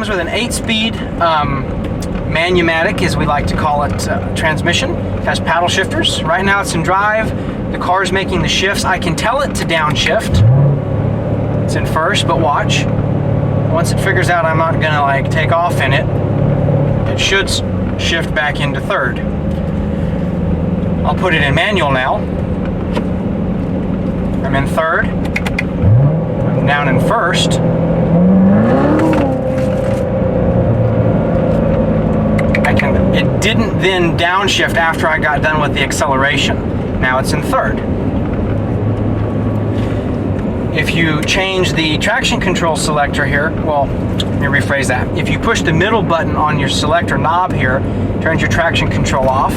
comes with an 8-speed manumatic, as we like to call it, transmission. It has paddle shifters. Right now it's in drive. The car's making the shifts. I can tell it to downshift. It's in first, but watch. Once it figures out I'm not gonna like take off in it, it should shift back into third. I'll put it in manual now. I'm in third. I'm down in first. It didn't then downshift after I got done with the acceleration. Now it's in third. If you change the traction control selector here, well, let me rephrase that. If you push the middle button on your selector knob here, turns your traction control off.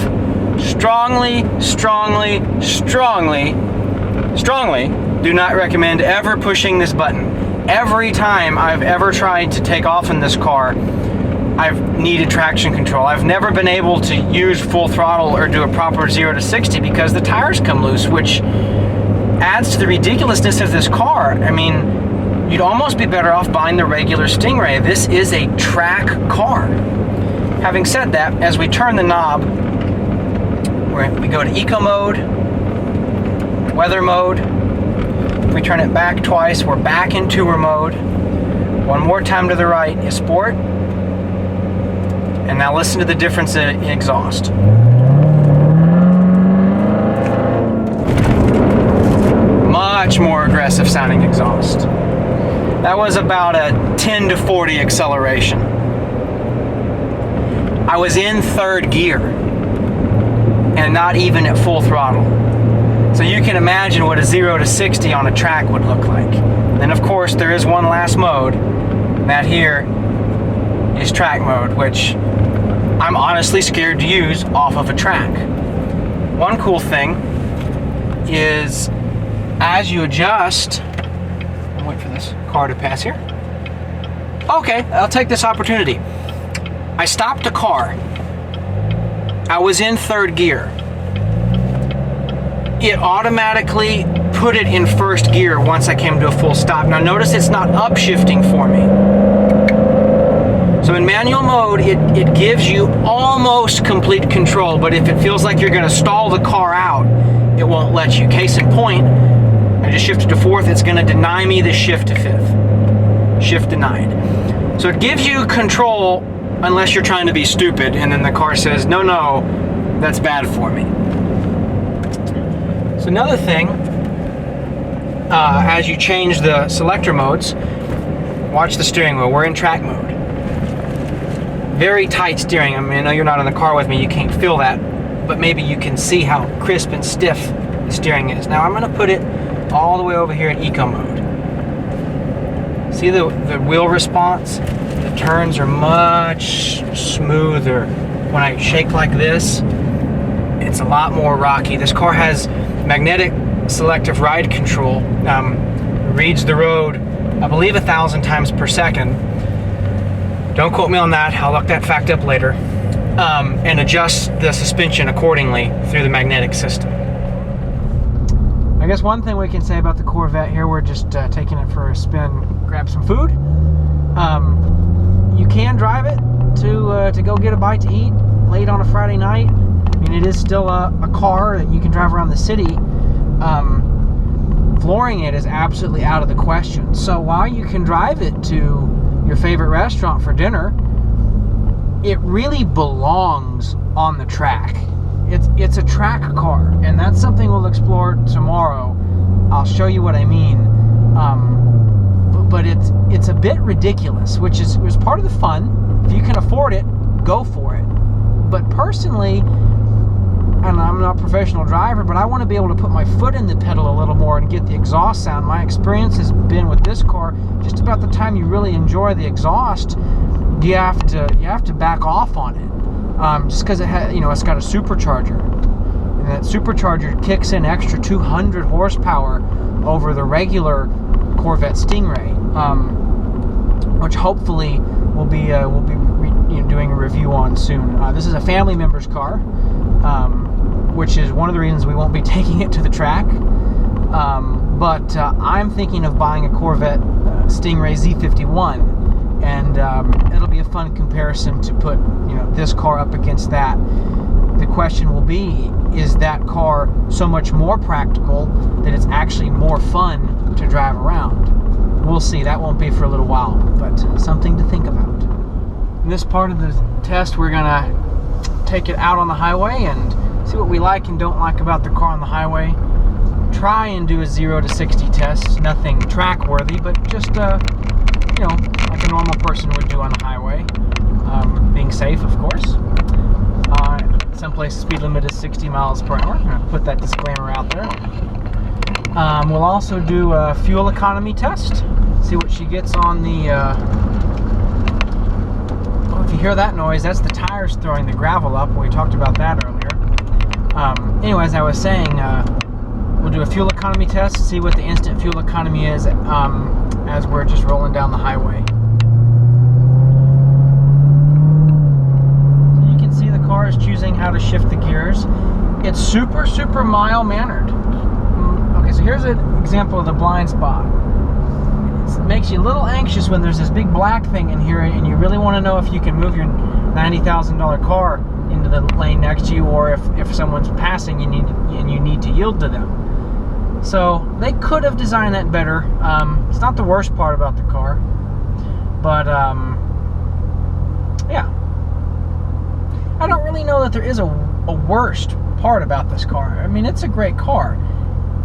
Strongly do not recommend ever pushing this button. Every time I've ever tried to take off in this car, I've needed traction control. I've never been able to use full throttle or do a proper 0 to 60 because the tires come loose, which adds to the ridiculousness of this car. I mean, you'd almost be better off buying the regular Stingray. This is a track car. Having said that, as we turn the knob, we go to eco mode, weather mode. If we turn it back twice, we're back in tour mode. One more time to the right is sport. And now listen to the difference in exhaust. Much more aggressive sounding exhaust. That was about a 10 to 40 acceleration. I was in third gear and not even at full throttle. So you can imagine what a 0 to 60 on a track would look like. Then of course there is one last mode. That here is track mode, which I'm honestly scared to use off of a track. One cool thing is as you adjust, I'll wait for this car to pass here. Okay, I'll take this opportunity. I stopped the car. I was in third gear. It automatically put it in first gear once I came to a full stop. Now notice it's not upshifting for me. So in manual mode, it gives you almost complete control, but if it feels like you're gonna stall the car out, it won't let you. Case in point, I just shifted to fourth, it's gonna deny me the shift to fifth. Shift denied. So it gives you control unless you're trying to be stupid, and then the car says, no, that's bad for me. So another thing, as you change the selector modes, watch the steering wheel. We're in track mode. Very tight steering. I mean, I know you're not in the car with me, you can't feel that, but maybe you can see how crisp and stiff the steering is. Now I'm going to put it all the way over here in eco mode. See the wheel response? The turns are much smoother. When I shake like this, it's a lot more rocky. This car has magnetic selective ride control. Reads the road, I believe 1,000 times per second. Don't quote me on that, I'll look that fact up later. And adjust the suspension accordingly through the magnetic system. I guess one thing we can say about the Corvette here, we're just taking it for a spin, grab some food. You can drive it to go get a bite to eat late on a Friday night. I mean, it is still a car that you can drive around the city. Flooring it is absolutely out of the question. So while you can drive it to your favorite restaurant for dinner, it really belongs on the track. It's a track car, and that's something we'll explore tomorrow. I'll show you what I mean. But it's a bit ridiculous, which is part of the fun. If you can afford it, go for it. But personally, and I'm not a professional driver, but I want to be able to put my foot in the pedal a little more and get the exhaust sound. My experience has been with this car, just about the time you really enjoy the exhaust, you have to back off on it, just because it has, it's got a supercharger, and that supercharger kicks in extra 200 horsepower over the regular Corvette Stingray, which hopefully we'll be doing a review on soon. This is a family member's car, which is one of the reasons we won't be taking it to the track. But I'm thinking of buying a Corvette Stingray Z51 and it'll be a fun comparison to put, you know, this car up against that. The question will be, is that car so much more practical that it's actually more fun to drive around? We'll see. That won't be for a little while, but something to think about. In this part of the test, we're gonna take it out on the highway and see what we like and don't like about the car on the highway. Try and do a 0 to 60 test. Nothing track worthy, but just you know, like a normal person would do on the highway. Being safe, of course. Some places speed limit is 60 miles per hour. I'm gonna put that disclaimer out there. We'll also do a fuel economy test. See what she gets on the oh, if you hear that noise, that's the tires throwing the gravel up. We talked about that earlier. Anyway, as I was saying, we'll do a fuel economy test, see what the instant fuel economy is as we're just rolling down the highway. So you can see the car is choosing how to shift the gears. It's super, super mild-mannered. Okay, so here's an example of the blind spot. It makes you a little anxious when there's this big black thing in here and you really want to know if you can move your $90,000 car into the lane next to you, or if someone's passing you need to yield to them. So they could have designed that better. It's not the worst part about the car, but yeah, I don't really know that there is a worst part about this car. I mean, it's a great car.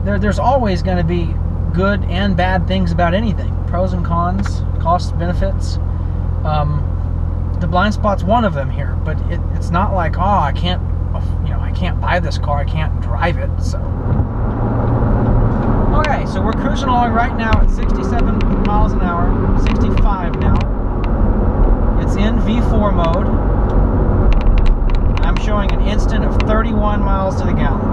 There's always going to be good and bad things about anything. Pros and cons, costs, benefits. The blind spot's one of them here, but it's not like, oh, I can't buy this car, I can't drive it. So okay, so we're cruising along right now at 67 miles an hour, 65 now. It's in V4 mode. I'm showing an instant of 31 miles to the gallon.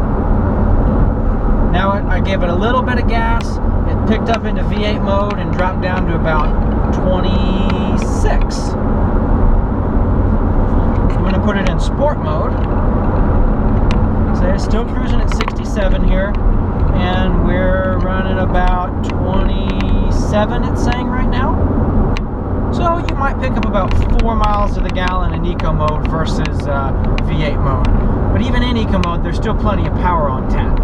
Now I gave it a little bit of gas, it picked up into V8 mode and dropped down to about 26. I'm going to put it in sport mode. So it's still cruising at 67 here, and we're running about 27, it's saying right now. So you might pick up about 4 miles to the gallon in eco mode versus V8 mode. But even in eco mode, there's still plenty of power on tap.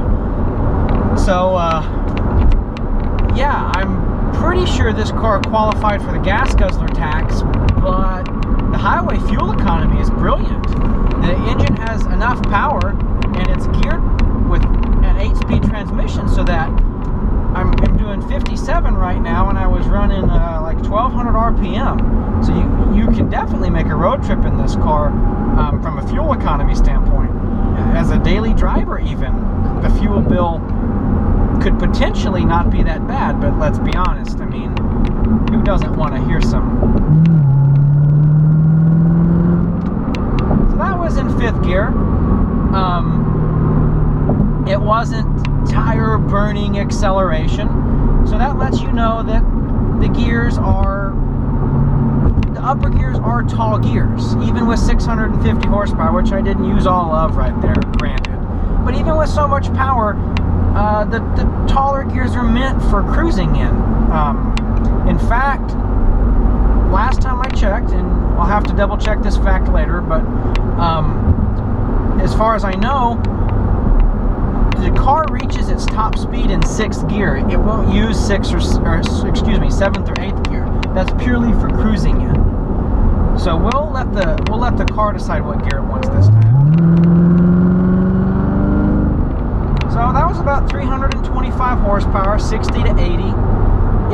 So, yeah, I'm pretty sure this car qualified for the gas guzzler tax, but the highway fuel economy is brilliant. The engine has enough power, and it's geared with an 8-speed transmission, so that I'm doing 57 right now, and I was running like 1,200 RPM. So you can definitely make a road trip in this car from a fuel economy standpoint. As a daily driver even, the fuel bill could potentially not be that bad, but let's be honest, I mean, who doesn't want to hear some? So that was in 5th gear. It wasn't tire burning acceleration, so that lets you know that the upper gears are tall gears, even with 650 horsepower, which I didn't use all of right there, granted. But even with so much power, the taller gears are meant for cruising in. In fact, last time I checked, and I'll have to double check this fact later, but as far as I know, the car reaches its top speed in 6th gear. It won't use 7th or 8th gear. That's purely for cruising in. So we'll let the car decide what gear it wants this time. So that was about 325 horsepower, 60 to 80.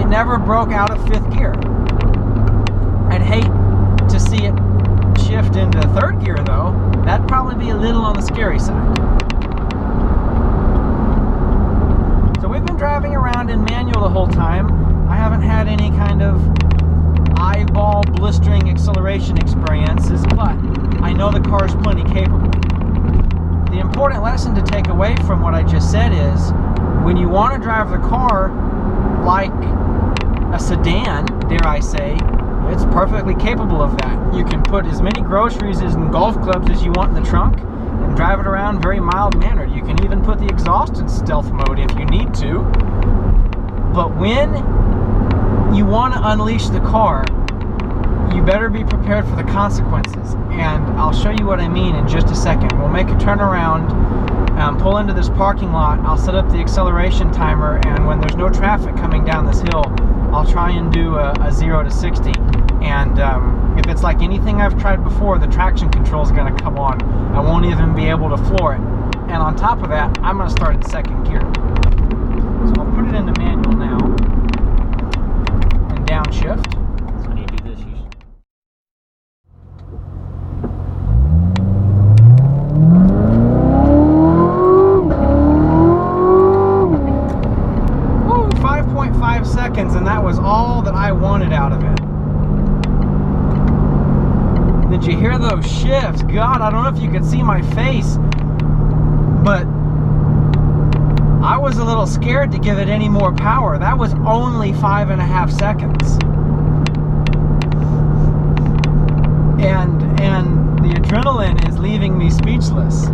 It never broke out of 5th gear. I'd hate to see it shift into 3rd gear though. That'd probably be a little on the scary side. So we've been driving around in manual the whole time. I haven't had any kind of eyeball blistering acceleration experiences, but I know the car is plenty capable. The important lesson to take away from what I just said is, when you want to drive the car like a sedan, dare I say, it's perfectly capable of that. You can put as many groceries and golf clubs as you want in the trunk and drive it around very mild-mannered. You can even put the exhaust in stealth mode if you need to. But when you want to unleash the car, you better be prepared for the consequences. And I'll show you what I mean in just a second. We'll make a turnaround, pull into this parking lot. I'll set up the acceleration timer, and when there's no traffic coming down this hill, I'll try and do a 0 to 60. And if it's like anything I've tried before, the traction control is going to come on. I won't even be able to floor it. And on top of that, I'm going to start in second gear. So I'll put it into manual now and downshift. So when you do this, you should... Woo, 5.5 seconds, and that was all that I wanted out of it. Did you hear those shifts? God, I don't know if you could see my face, but I was a little scared to give it any more power. That was only 5.5 seconds. And the adrenaline is leaving me speechless.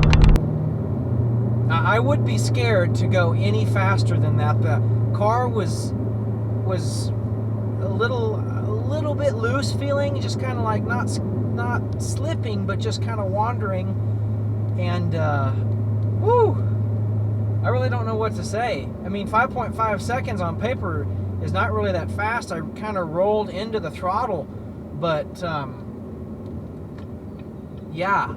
I would be scared to go any faster than that. The car was a little bit loose feeling, just kind of like not slipping, but just kind of wandering. And woo, I really don't know what to say. I mean, 5.5 seconds on paper is not really that fast. I kind of rolled into the throttle, but yeah,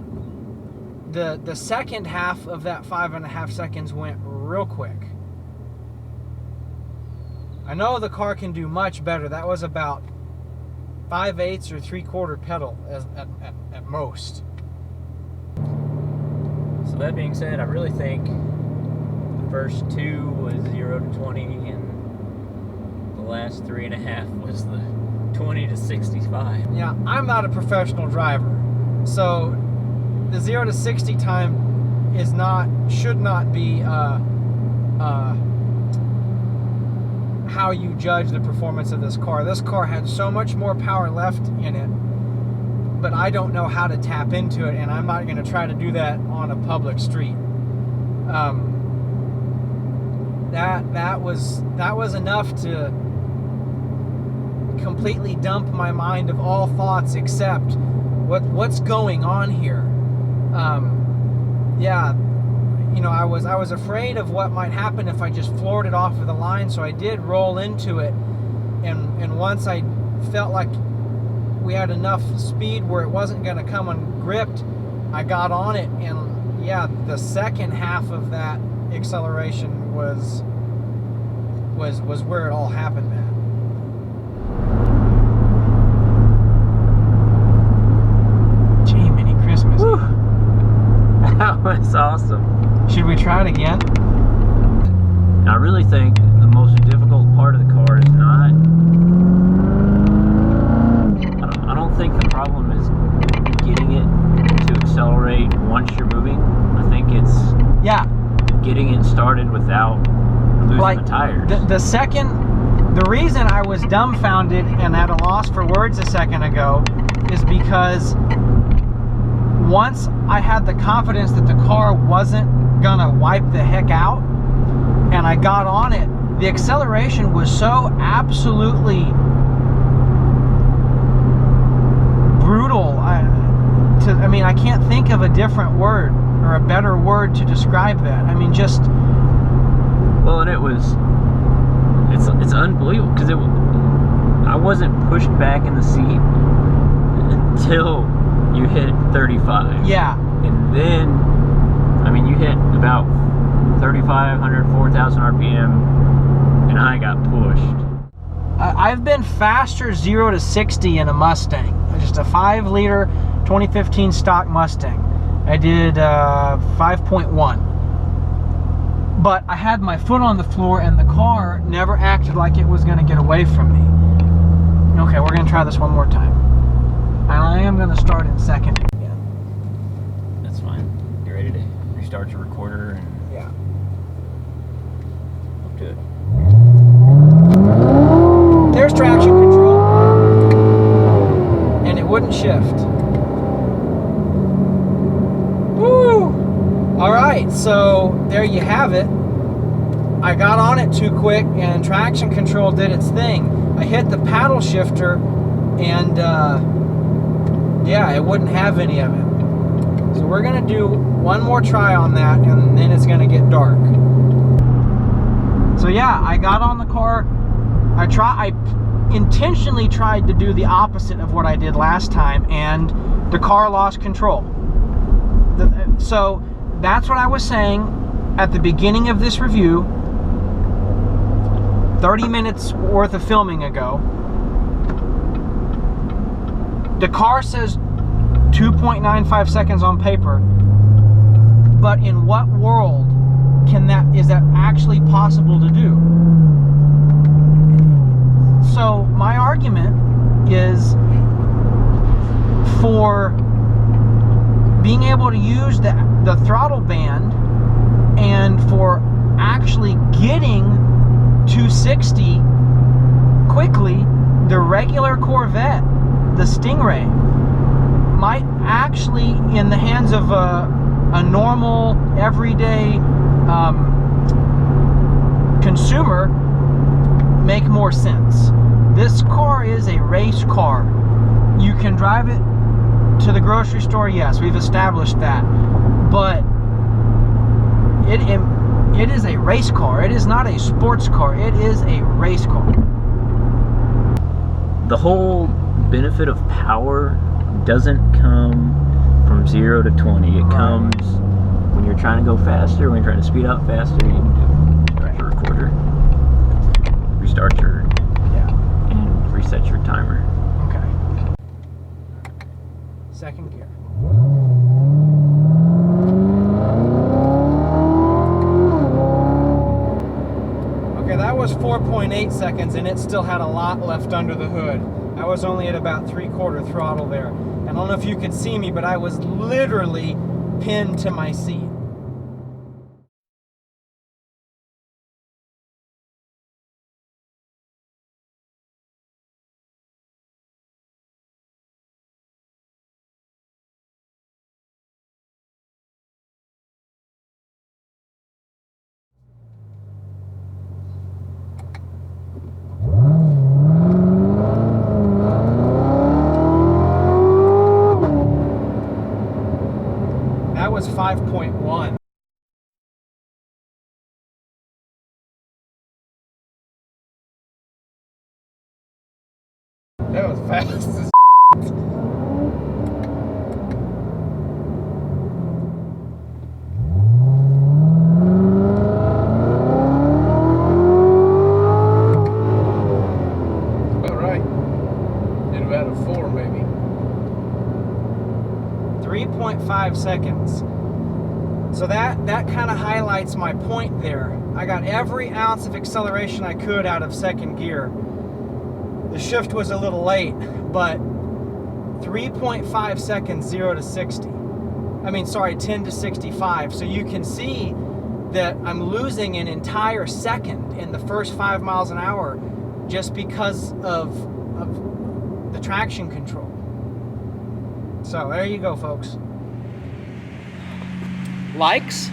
the second half of that 5.5 seconds went real quick. I know the car can do much better. That was about 5/8 or 3/4 pedal at most. So that being said, I really think the first 2 was 0 to 20, and the last 3.5 was the 20 to 65. Yeah, I'm not a professional driver, so the 0 to 60 time should not be how you judge the performance of this car. This car had so much more power left in it, but I don't know how to tap into it, and I'm not going to try to do that on a public street. That was enough to completely dump my mind of all thoughts except what's going on here. Yeah, you know, I was afraid of what might happen if I just floored it off of the line, so I did roll into it, and once I felt like we had enough speed where it wasn't going to come ungripped, I got on it, and yeah, the second half of that acceleration was where it all happened, man. Gee, Merry Christmas. Woo. That was awesome. Should we try it again? I really think the most difficult part of the car is not... I don't think the problem is getting it to accelerate once you're moving. I think it's getting it started without losing the tires. The reason I was dumbfounded and at a loss for words a second ago is because once I had the confidence that the car wasn't gonna wipe the heck out, and I got on it, the acceleration was so absolutely brutal. I mean, I can't think of a different word or a better word to describe that. I mean, just... Well, and it's unbelievable, because I wasn't pushed back in the seat until you hit 35. Yeah. And then, I mean, you hit about 3,500, 4,000 RPM, and I got pushed. I've been faster 0 to 60 in a Mustang. Just a 5-liter 2015 stock Mustang. I did 5.1. But I had my foot on the floor, and the car never acted like it was going to get away from me. Okay, we're going to try this one more time. And I am going to start in second again. That's fine. You ready to restart your recorder? And yeah. Good. There's traction control. And it wouldn't shift. Woo! Alright, so there you have it. I got on it too quick and traction control did its thing. I hit the paddle shifter and yeah, it wouldn't have any of it. So we're gonna do one more try on that, and then it's gonna get dark. So yeah, I got on the car. I intentionally tried to do the opposite of what I did last time, and the car lost control. So that's what I was saying at the beginning of this review, 30 minutes worth of filming ago. The car says 2.95 seconds on paper, but in what world is that actually possible to do? So my argument is for being able to use the throttle band, and for actually getting 260 quickly, the regular Corvette, the Stingray, might actually, in the hands of a normal, everyday consumer, make more sense. This car is a race car. You can drive it to the grocery store, yes, we've established that, but it is a race car. It is not a sports car. It is a race car. The whole benefit of power doesn't come from 0 to 20. It comes when you're trying to go faster, when you're trying to speed up faster. You can do start your recorder, restart your, and reset your timer. Okay. Second gear. Okay, that was 4.8 seconds, and it still had a lot left under the hood. I was only at about 3/4 throttle there. I don't know if you could see me, but I was literally pinned to my seat. That was 5.1. That was fast as About right. Did about a 4 maybe. 3.5 seconds. So that kind of highlights my point there. I got every ounce of acceleration I could out of second gear. The shift was a little late, but 3.5 seconds 0 to 60. I mean, sorry, 10 to 65. So you can see that I'm losing an entire second in the first 5 miles an hour just because of the traction control. So there you go, folks. Likes,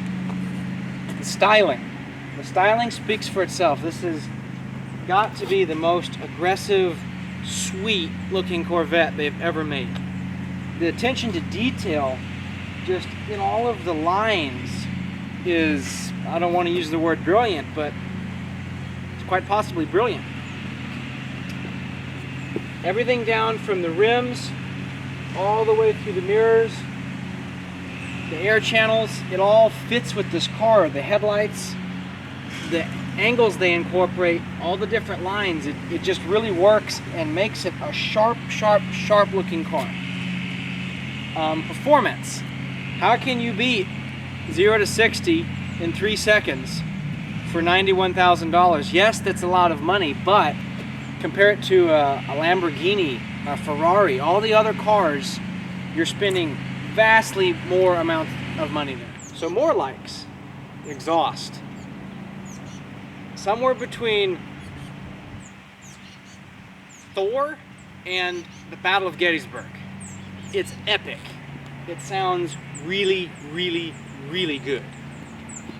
the styling. The styling speaks for itself. This has got to be the most aggressive, sweet looking Corvette they've ever made. The attention to detail just in all of the lines is, I don't want to use the word brilliant, but it's quite possibly brilliant. Everything down from the rims all the way through the mirrors, the air channels, it all fits with this car. The headlights, the angles they incorporate, all the different lines, it just really works and makes it a sharp, sharp, sharp looking car. Performance. How can you beat 0 to 60 in 3 seconds for $91,000? Yes, that's a lot of money, but compare it to a Lamborghini, a Ferrari, all the other cars, you're spending vastly more amount of money there. So more likes. Exhaust. Somewhere between Thor and the Battle of Gettysburg. It's epic. It sounds really, really, really good.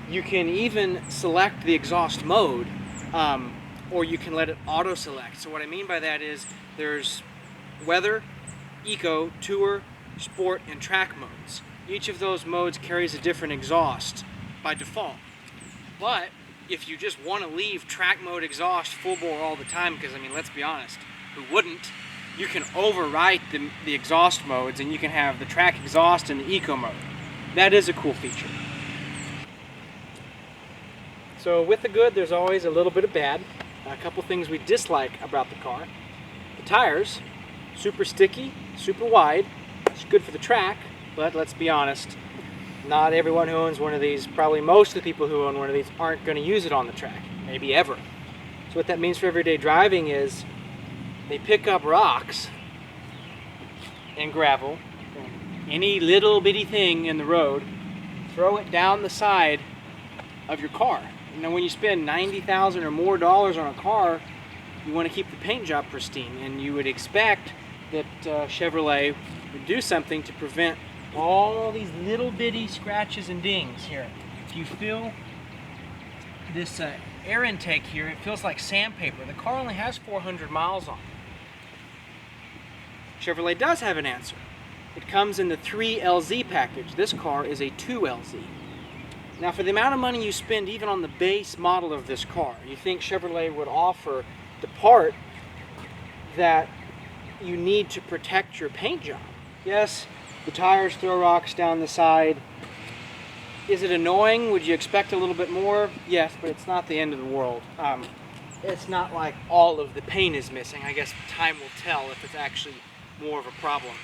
You can even select the exhaust mode, or you can let it auto select. So what I mean by that is there's weather, eco, tour, sport, and track modes. Each of those modes carries a different exhaust by default. But if you just want to leave track mode exhaust full bore all the time, because I mean, let's be honest, who wouldn't? You can overwrite the exhaust modes and you can have the track exhaust in the eco mode. That is a cool feature. So with the good, there's always a little bit of bad. A couple things we dislike about the car. The tires, super sticky, super wide. It's good for the track, but let's be honest, not everyone who owns one of these, probably most of the people who own one of these, aren't going to use it on the track, maybe ever. So what that means for everyday driving is they pick up rocks and gravel, any little bitty thing in the road, throw it down the side of your car. You know, when you spend $90,000 or more on a car, you want to keep the paint job pristine, and you would expect that Chevrolet would do something to prevent all these little bitty scratches and dings here. If you feel this air intake here, it feels like sandpaper. The car only has 400 miles on it. Chevrolet does have an answer. It comes in the 3LZ package. This car is a 2LZ. Now, for the amount of money you spend even on the base model of this car, you think Chevrolet would offer the part that you need to protect your paint job. Yes, the tires throw rocks down the side. Is it annoying? Would you expect a little bit more? Yes, but it's not the end of the world. It's not like all of the paint is missing. I guess time will tell if it's actually more of a problem.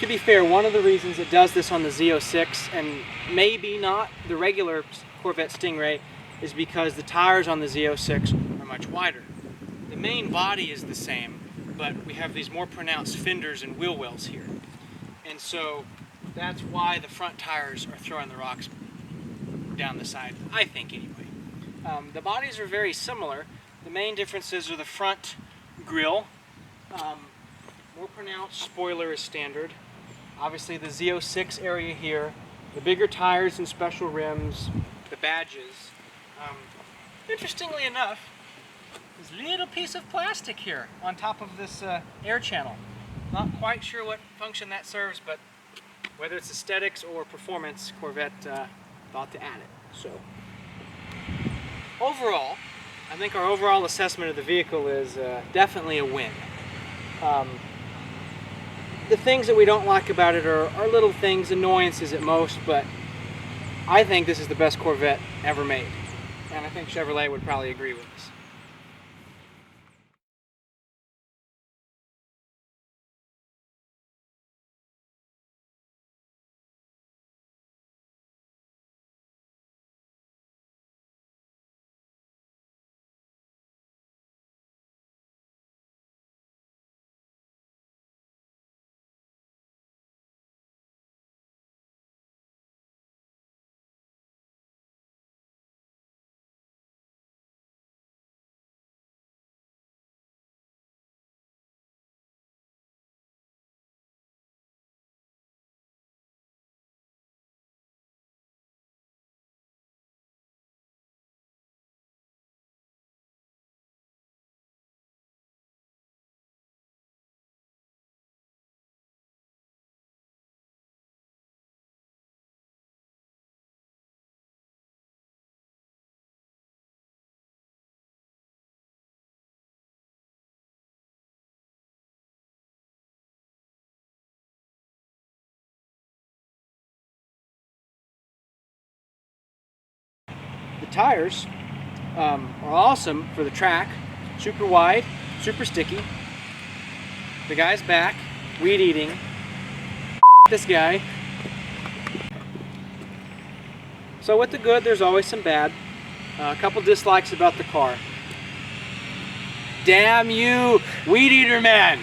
To be fair, one of the reasons it does this on the Z06 and maybe not the regular Corvette Stingray is because the tires on the Z06 are much wider. The main body is the same, but we have these more pronounced fenders and wheel wells here. And so that's why the front tires are throwing the rocks down the side, I think anyway. The bodies are very similar. The main differences are the front grille. More pronounced spoiler is standard. Obviously the Z06 area here, the bigger tires and special rims, the badges. Interestingly enough, this little piece of plastic here on top of this air channel. Not quite sure what function that serves, but whether it's aesthetics or performance, Corvette thought to add it. So overall, I think our overall assessment of the vehicle is definitely a win. The things that we don't like about it are little things, annoyances at most, but I think this is the best Corvette ever made. And I think Chevrolet would probably agree with us. The tires are awesome for the track, super wide, super sticky. The guy's back, weed eating. This guy. So with the good, there's always some bad. A couple dislikes about the car. Damn you, weed eater man!